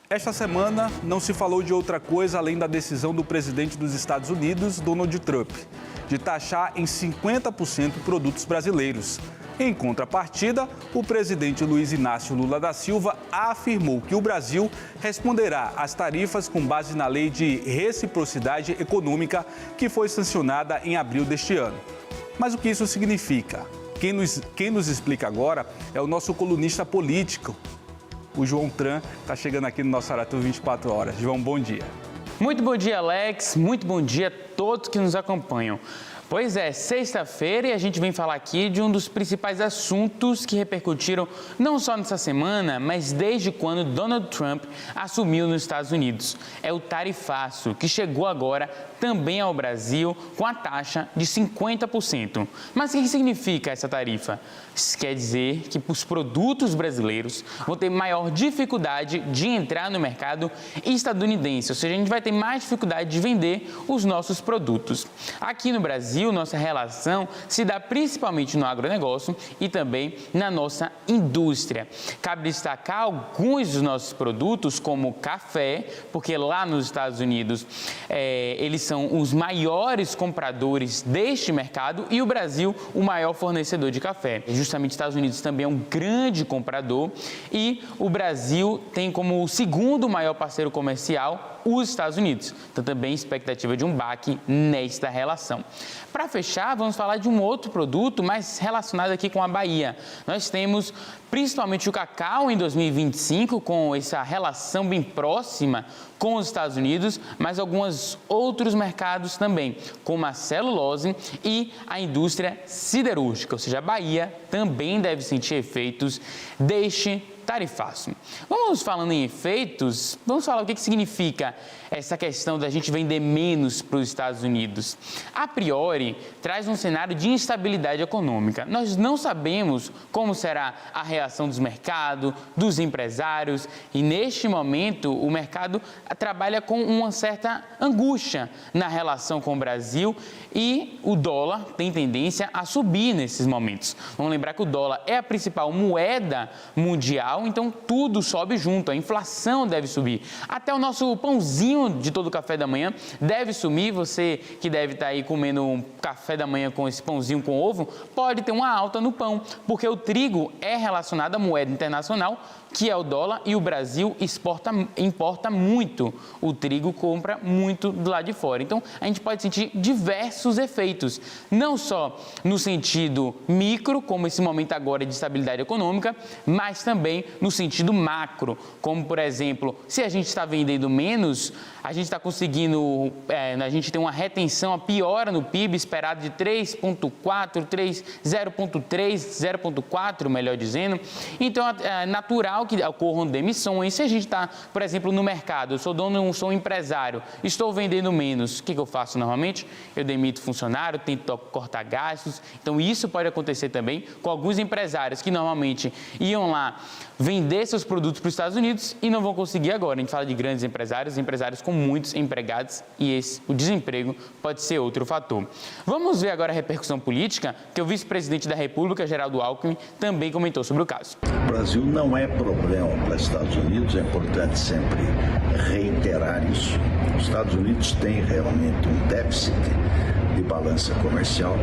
Esta semana não se falou de outra coisa além da decisão do presidente dos Estados Unidos, Donald Trump, de taxar em 50% produtos brasileiros. Em contrapartida, o presidente Luiz Inácio Lula da Silva afirmou que o Brasil responderá às tarifas com base na Lei de Reciprocidade Econômica, que foi sancionada em abril deste ano. Mas o que isso significa? Quem nos explica agora é o nosso colunista político, o João Tran, está chegando aqui no nosso Aratu 24 Horas. João, bom dia. Muito bom dia, Alex. Muito bom dia a todos que nos acompanham. Pois é, sexta-feira e a gente vem falar aqui de um dos principais assuntos que repercutiram não só nessa semana, mas desde quando Donald Trump assumiu nos Estados Unidos. É o tarifaço, que chegou agora também ao Brasil com a taxa de 50%. Mas o que significa essa tarifa? Isso quer dizer que os produtos brasileiros vão ter maior dificuldade de entrar no mercado estadunidense, ou seja, a gente vai ter mais dificuldade de vender os nossos produtos. Aqui no Brasil, nossa relação se dá principalmente no agronegócio e também na nossa indústria. Cabe destacar alguns dos nossos produtos, como o café, porque lá nos Estados Unidos eles são os maiores compradores deste mercado e o Brasil o maior fornecedor de café. Justamente os Estados Unidos também é um grande comprador e o Brasil tem como o segundo maior parceiro comercial os Estados Unidos. Então também expectativa de um baque nesta relação. Para fechar, vamos falar de um outro produto mais relacionado aqui com a Bahia. Nós temos principalmente o cacau em 2025, com essa relação bem próxima com os Estados Unidos, mas alguns outros mercados também, como a celulose e a indústria siderúrgica, ou seja, a Bahia também deve sentir efeitos deste tarifaço. Vamos falando em efeitos, vamos falar o que significa essa questão da gente vender menos para os Estados Unidos. A priori, traz um cenário de instabilidade econômica. Nós não sabemos como será a reação dos mercados, dos empresários e neste momento o mercado trabalha com uma certa angústia na relação com o Brasil e o dólar tem tendência a subir nesses momentos. Vamos lembrar que o dólar é a principal moeda mundial, então tudo sobe junto, a inflação deve subir. Até o nosso pãozinho de todo café da manhã deve sumir. Você que deve estar aí comendo um café da manhã com esse pãozinho com ovo, pode ter uma alta no pão, porque o trigo é relacionado à moeda internacional, que é o dólar, e o Brasil importa muito o trigo, compra muito do lado de fora. Então, a gente pode sentir diversos efeitos, não só no sentido micro, como esse momento agora de estabilidade econômica, mas também no sentido macro, como, por exemplo, se a gente está vendendo menos, a gente está conseguindo, a gente tem uma retenção, a piora no PIB esperado de 3,4, 0,3, melhor dizendo. Então, é natural que ocorram demissões. Se a gente está, por exemplo, no mercado, eu sou dono, sou um empresário, estou vendendo menos, o que eu faço normalmente? Eu demito funcionário, tento cortar gastos. Então, isso pode acontecer também com alguns empresários que normalmente iam lá vender seus produtos para os Estados Unidos e não vão conseguir agora. A gente fala de grandes empresários, empresários com muitos empregados e o desemprego pode ser outro fator. Vamos ver agora a repercussão política, que o vice-presidente da República, Geraldo Alckmin, também comentou sobre o caso. O Brasil não é problema para os Estados Unidos, é importante sempre reiterar isso. Os Estados Unidos têm realmente um déficit de balança comercial,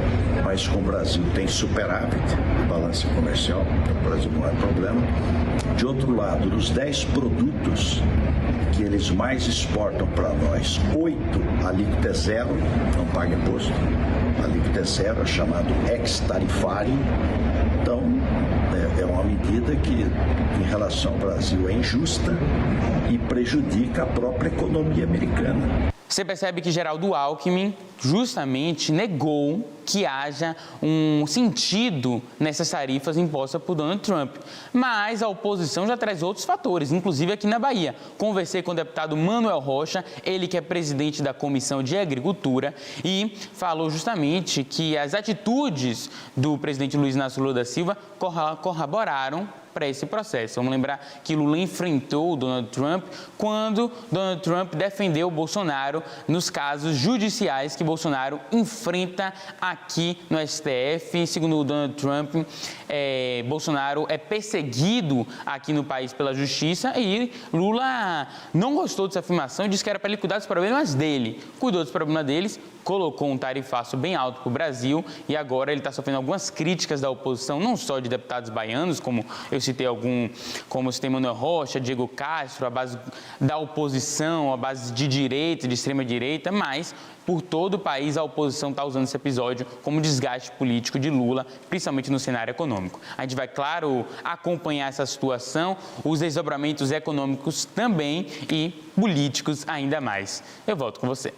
mas com o Brasil tem superávit de balança comercial, então o Brasil não é problema. De outro lado, dos 10 produtos que eles mais exportam para nós, 8 a alíquota é zero, não paga imposto, a alíquota é zero, é chamado ex-tarifário. Então, é uma medida que, em relação ao Brasil, é injusta e prejudica a própria economia americana. Você percebe que Geraldo Alckmin justamente negou que haja um sentido nessas tarifas impostas por Donald Trump. Mas a oposição já traz outros fatores, inclusive aqui na Bahia. Conversei com o deputado Manuel Rocha, ele que é presidente da Comissão de Agricultura, e falou justamente que as atitudes do presidente Luiz Inácio Lula da Silva corroboraram para esse processo. Vamos lembrar que Lula enfrentou o Donald Trump quando Donald Trump defendeu o Bolsonaro nos casos judiciais que Bolsonaro enfrenta aqui no STF. Segundo o Donald Trump, Bolsonaro é perseguido aqui no país pela justiça e Lula não gostou dessa afirmação e disse que era para ele cuidar dos problemas dele. Cuidou dos problemas deles, colocou um tarifaço bem alto para o Brasil e agora ele está sofrendo algumas críticas da oposição, não só de deputados baianos, como eu citei Manuel Rocha, Diego Castro, a base da oposição, a base de direita, de extrema direita, mas por todo o país a oposição está usando esse episódio como desgaste político de Lula, principalmente no cenário econômico. A gente vai, claro, acompanhar essa situação, os desdobramentos econômicos também e políticos ainda mais. Eu volto com você.